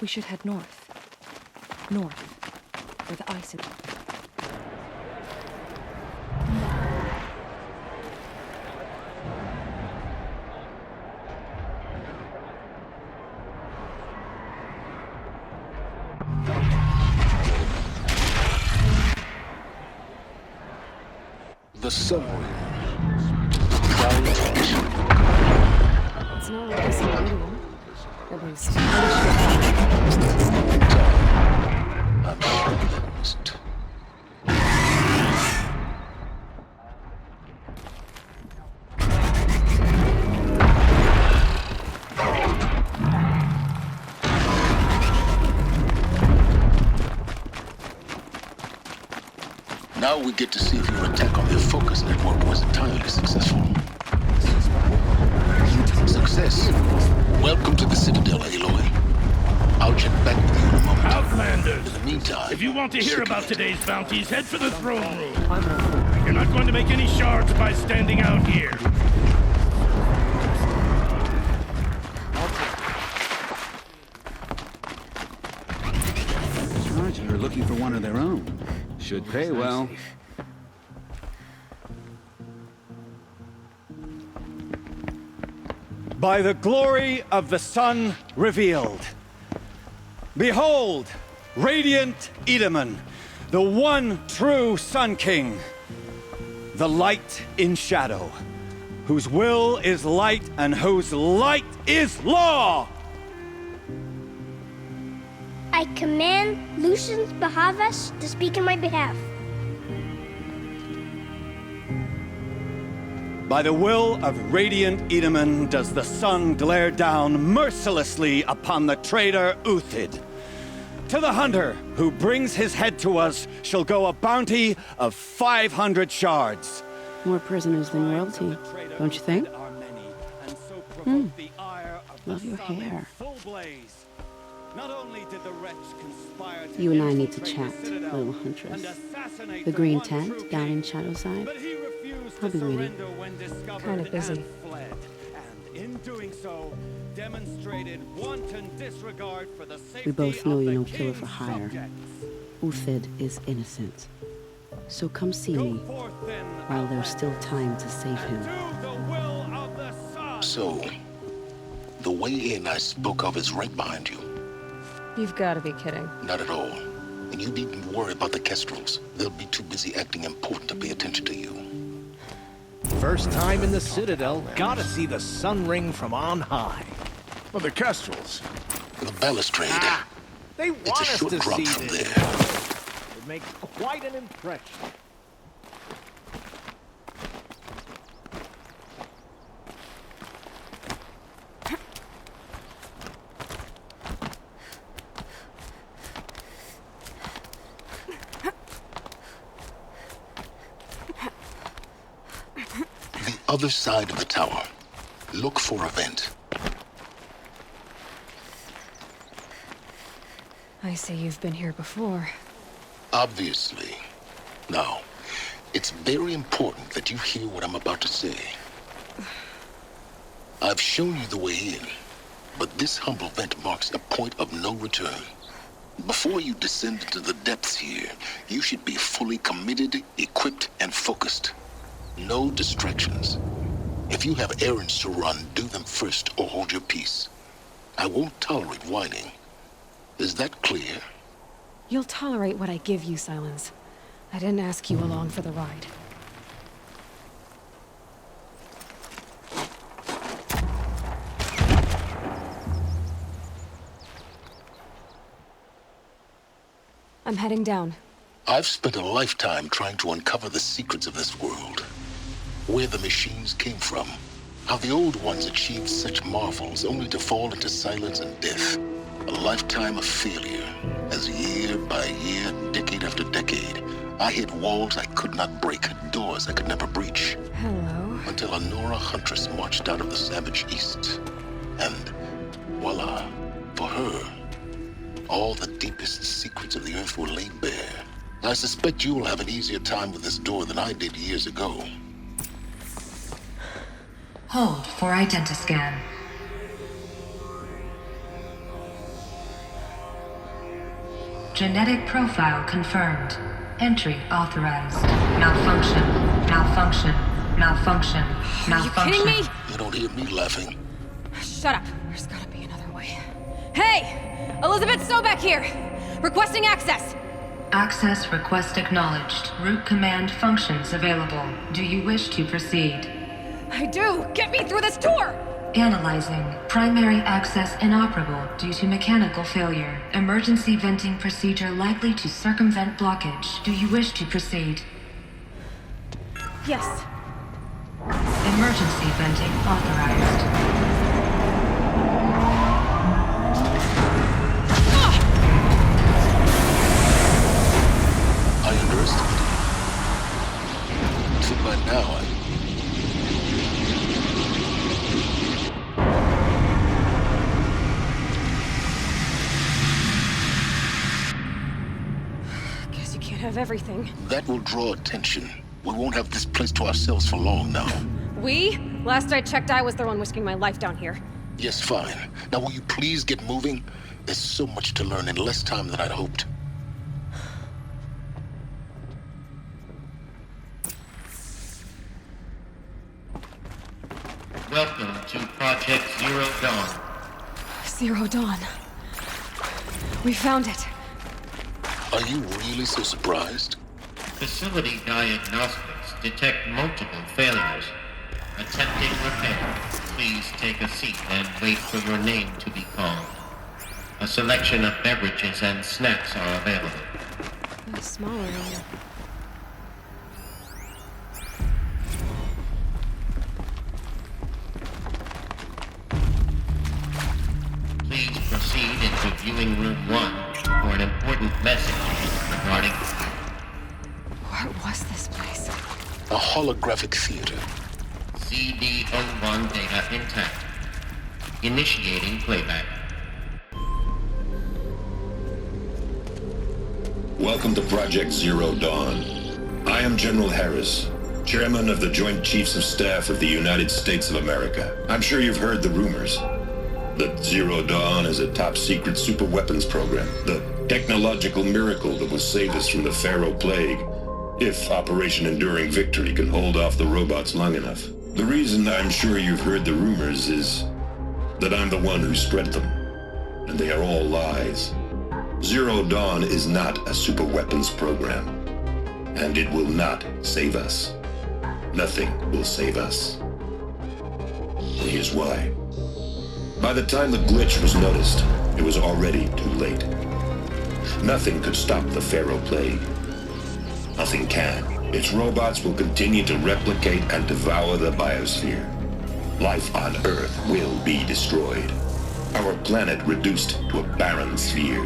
We should head north. North, where the ice is. The subway. It's not like this in Iridium. At least, I'm convinced. Now we get to see if your attack on their focus network was entirely successful. Success. Welcome to the Citadel, Aloy. I'll check back with you in a moment. Outlanders! In the meantime... If you want to hear about today's bounties, head for the throne room. You're not going to make any shards by standing out here. Sergeant are looking for one of their own. Should pay well. By the glory of the sun revealed. Behold, radiant Edaman, the one true Sun King. The light in shadow, whose will is light and whose light is law! I command Lucius Bahavas to speak in my behalf. By the will of radiant Edaman does the sun glare down mercilessly upon the traitor Uthid. To the hunter who brings his head to us shall go a bounty of 500 shards. More prisoners than royalty, don't you think? Love your hair. You and I need to chat, little huntress. The green tent down in Shadowside. I'll be waiting. kind of busy. We both know you're no killer for hire. Uthid is innocent. So come see me while there's still time to save him. So, the way in I spoke of is right behind you. You've got to be kidding. Not at all. And you needn't worry about the Kestrels. They'll be too busy acting important to pay attention to you. First time in the Citadel, gotta see the sun ring from on high. Well, the Kestrels. The balustrade. They It's want a us short to drop see from this. there. It makes quite an impression. The other side of the tower. Look for a vent. I see you've been here before. Obviously. Now, it's very important that you hear what I'm about to say. I've shown you the way in, but this humble vent marks a point of no return. Before you descend into the depths here, you should be fully committed, equipped, and focused. No distractions. If you have errands to run, do them first or hold your peace. I won't tolerate whining. Is that clear? You'll tolerate what I give you, Silence. I didn't ask you along for the ride. I'm heading down. I've spent a lifetime trying to uncover the secrets of this world. Where the machines came from. How the old ones achieved such marvels only to fall into silence and death. A lifetime of failure. As year by year, decade after decade, I hit walls I could not break, doors I could never breach. Hello. Until a Nora huntress marched out of the savage east. And voila, for her, all the deepest secrets of the earth were laid bare. I suspect you will have an easier time with this door than I did years ago. Hold for identiscan. Genetic profile confirmed. Entry authorized. Malfunction. Malfunction. Malfunction. Malfunction. Are you kidding me? You don't hear me laughing. Shut up. There's gotta be another way. Hey! Elizabeth Sobek here! Requesting access! Access request acknowledged. Root command functions available. Do you wish to proceed? I do! Get me through this tour! Analyzing. Primary access inoperable due to mechanical failure. Emergency venting procedure likely to circumvent blockage. Do you wish to proceed? Yes. Emergency venting authorized. I underestimated you. So by now, Guess you can't have everything. that will draw attention. We won't have this place to ourselves for long now. We? Last I checked, I was the one risking my life down here. Yes, fine. Now will you please get moving? There's so much to learn in less time than I'd hoped. Welcome to Project Zero Dawn. Zero Dawn. We found it. Are you really so surprised? Facility diagnostics detect multiple failures. Attempting repair. Please take a seat and wait for your name to be called. A selection of beverages and snacks are available. It's smaller area. Please proceed into viewing room 1 for an important message regarding... What was this place? A holographic theater. CD01 data intact. Initiating playback. Welcome to Project Zero Dawn. I am General Harris, Chairman of the Joint Chiefs of Staff of the United States of America. I'm sure you've heard the rumors that Zero Dawn is a top-secret superweapons program, the technological miracle that will save us from the Pharaoh Plague, if Operation Enduring Victory can hold off the robots long enough. The reason I'm sure you've heard the rumors is that I'm the one who spread them, and they are all lies. Zero Dawn is not a superweapons program, and it will not save us. Nothing will save us. And here's why. By the time the glitch was noticed, it was already too late. Nothing could stop the Pharaoh Plague. Nothing can. Its robots will continue to replicate and devour the biosphere. Life on Earth will be destroyed. Our planet reduced to a barren sphere.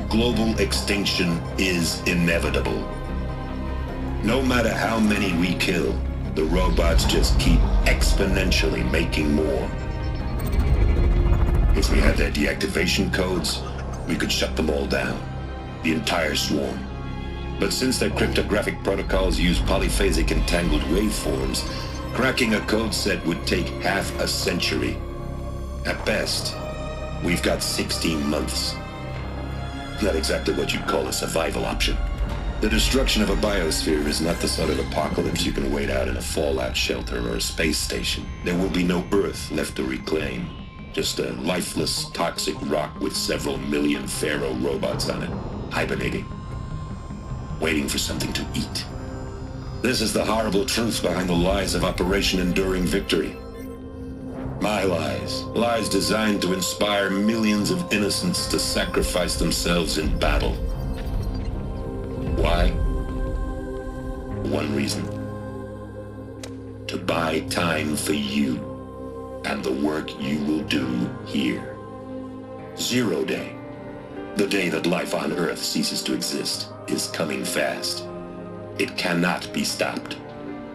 Global extinction is inevitable. No matter how many we kill, the robots just keep exponentially making more. If we had their deactivation codes, we could shut them all down. The entire swarm. But since their cryptographic protocols use polyphasic entangled waveforms, cracking a code set would take half a century. At best, we've got 16 months. Not exactly what you'd call a survival option. The destruction of a biosphere is not the sort of apocalypse you can wait out in a fallout shelter or a space station. There will be no Earth left to reclaim. Just a lifeless, toxic rock with several million Pharaoh robots on it, hibernating, waiting for something to eat. This is the horrible truth behind the lies of Operation Enduring Victory. My lies. Lies designed to inspire millions of innocents to sacrifice themselves in battle. Why? One reason. To buy time for you and the work you will do here. Zero Day. The day that life on Earth ceases to exist is coming fast. It cannot be stopped.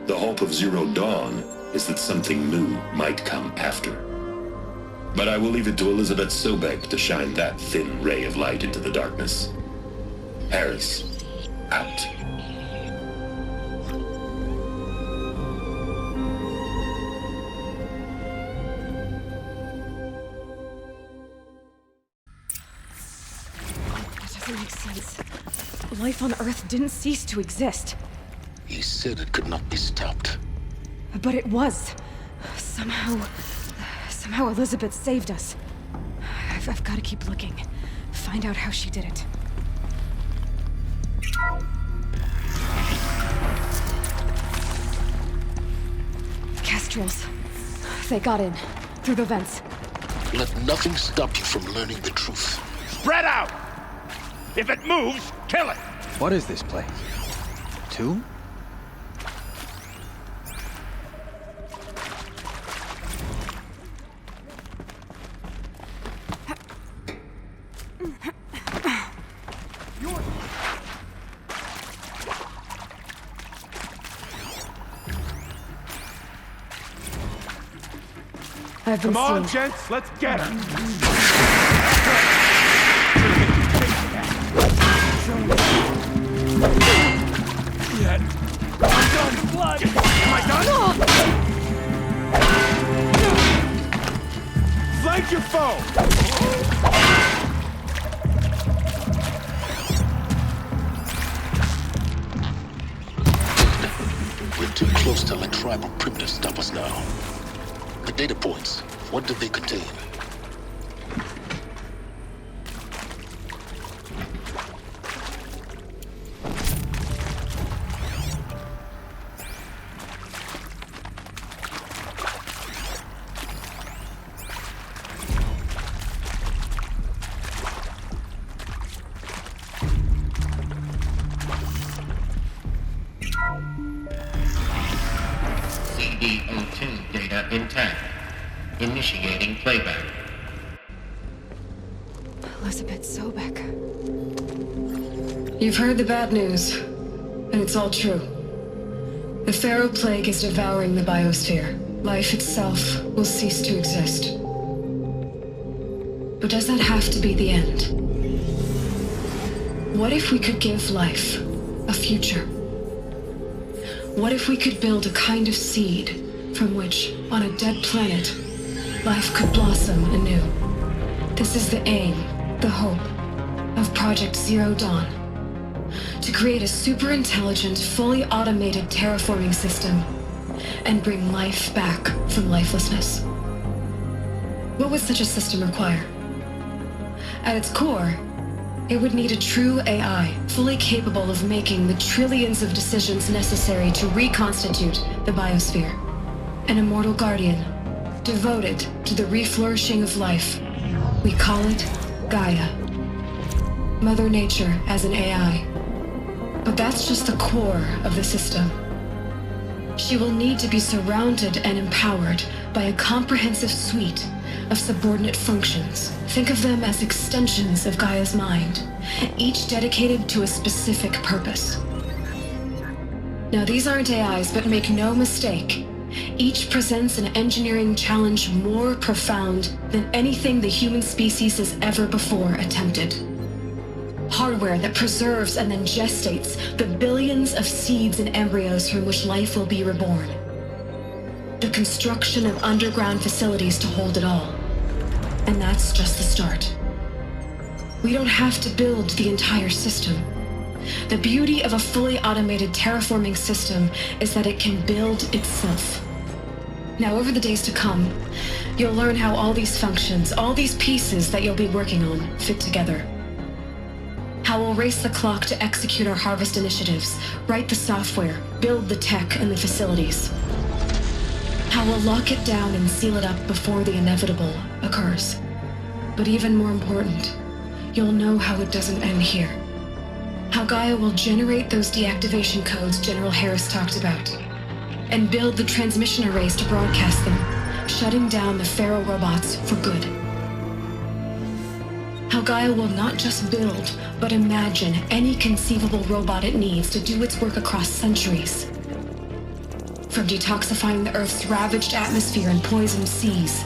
The hope of Zero Dawn is that something new might come after. But I will leave it to Elizabeth Sobek to shine that thin ray of light into the darkness. Harris, out. That doesn't makes sense. Life on Earth didn't cease to exist. He said it could not be stopped. But it was. Somehow Elizabeth saved us. I've got to keep looking. Find out how she did it. Kestrels. They got in. Through the vents. Let nothing stop you from learning the truth. Spread out! If it moves, kill it! What is this place? Tomb? Come on, gents, let's get her! Yet. I'm done! Blood! Am I done? Flank your foe! We're too close to let tribal primitives stop us now. The data points, what do they contain? CD02 data intact. Initiating playback. Elizabeth Sobek. You've heard the bad news, and it's all true. The Pharaoh Plague is devouring the biosphere. Life itself will cease to exist. But does that have to be the end? What if we could give life a future? What if we could build a kind of seed from which, on a dead planet, life could blossom anew? This is the aim, the hope, of Project Zero Dawn. To create a super-intelligent, fully automated terraforming system and bring life back from lifelessness. What would such a system require? At its core, it would need a true AI, fully capable of making the trillions of decisions necessary to reconstitute the biosphere. An immortal guardian, devoted to the reflourishing of life. We call it Gaia. Mother Nature as an AI. But that's just the core of the system. She will need to be surrounded and empowered by a comprehensive suite of subordinate functions. Think of them as extensions of Gaia's mind, each dedicated to a specific purpose. Now, these aren't AIs, but make no mistake, each presents an engineering challenge more profound than anything the human species has ever before attempted. Hardware that preserves and then gestates the billions of seeds and embryos from which life will be reborn. The construction of underground facilities to hold it all. And that's just the start. We don't have to build the entire system. The beauty of a fully automated terraforming system is that it can build itself. Now, over the days to come, you'll learn how all these functions, all these pieces that you'll be working on, fit together. How we'll race the clock to execute our harvest initiatives, write the software, build the tech and the facilities. How we'll lock it down and seal it up before the inevitable occurs. But even more important, you'll know how it doesn't end here. How Gaia will generate those deactivation codes General Harris talked about, and build the transmission arrays to broadcast them, shutting down the Pharaoh robots for good. How Gaia will not just build, but imagine any conceivable robot it needs to do its work across centuries. From detoxifying the Earth's ravaged atmosphere and poisoned seas,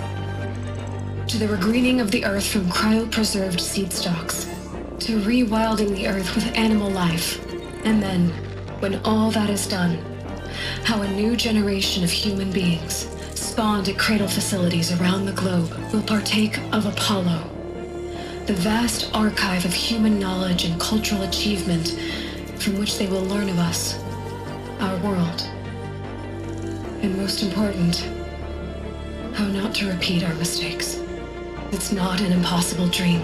to the regreening of the Earth from cryopreserved seed stalks, to rewilding the Earth with animal life. And then, when all that is done, how a new generation of human beings, spawned at cradle facilities around the globe, will partake of Apollo, The vast archive of human knowledge and cultural achievement from which they will learn of us, our world. And most important, how not to repeat our mistakes. It's not an impossible dream.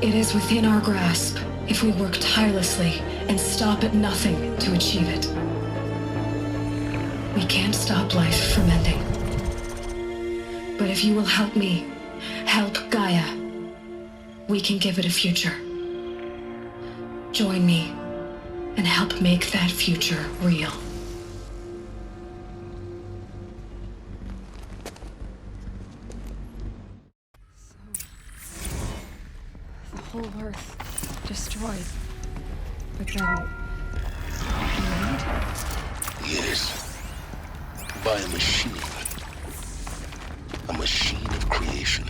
It is within our grasp if we work tirelessly and stop at nothing to achieve it. We can't stop life from ending. But if you will help me, help Gaia, we can give it a future. Join me and help make that future real. The whole Earth destroyed. But then... made? Yes. By a machine. A machine of creation.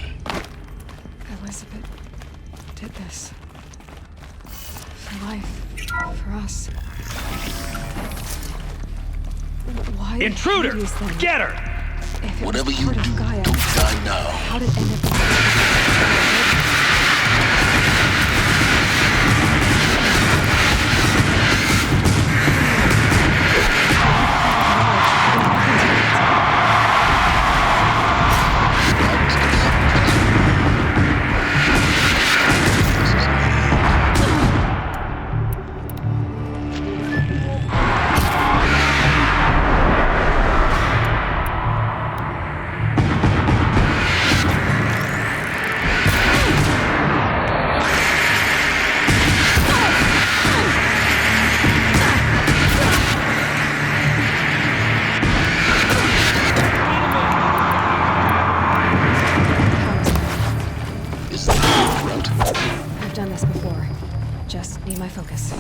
Elizabeth did this. For life. For us. Why Intruder! Hades, then? Get her! If it Whatever was you part do, of Gaia, don't die now. how did it end up... I've done this before. Just need my focus.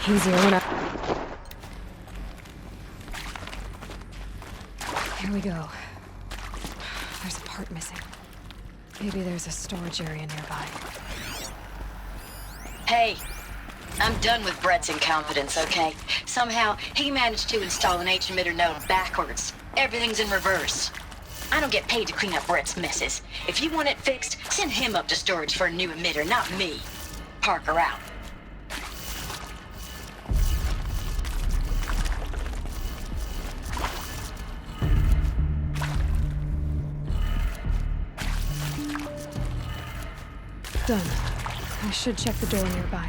Easier when I... Here we go. There's a part missing. Maybe there's a storage area nearby. Hey, I'm done with Brett's incompetence, okay? Somehow, he managed to install an H-emitter node backwards. Everything's in reverse. I don't get paid to clean up Brett's messes. If you want it fixed, send him up to storage for a new emitter, not me. Parker out. Done. I should check the door nearby.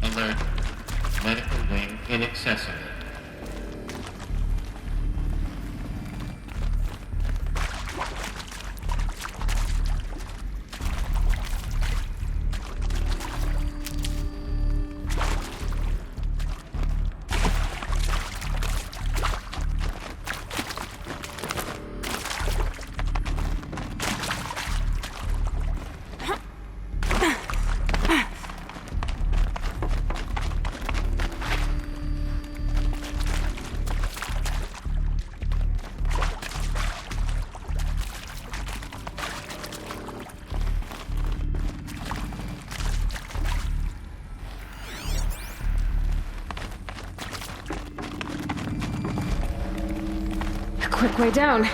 Alert. Medical wing inaccessible. quick way down.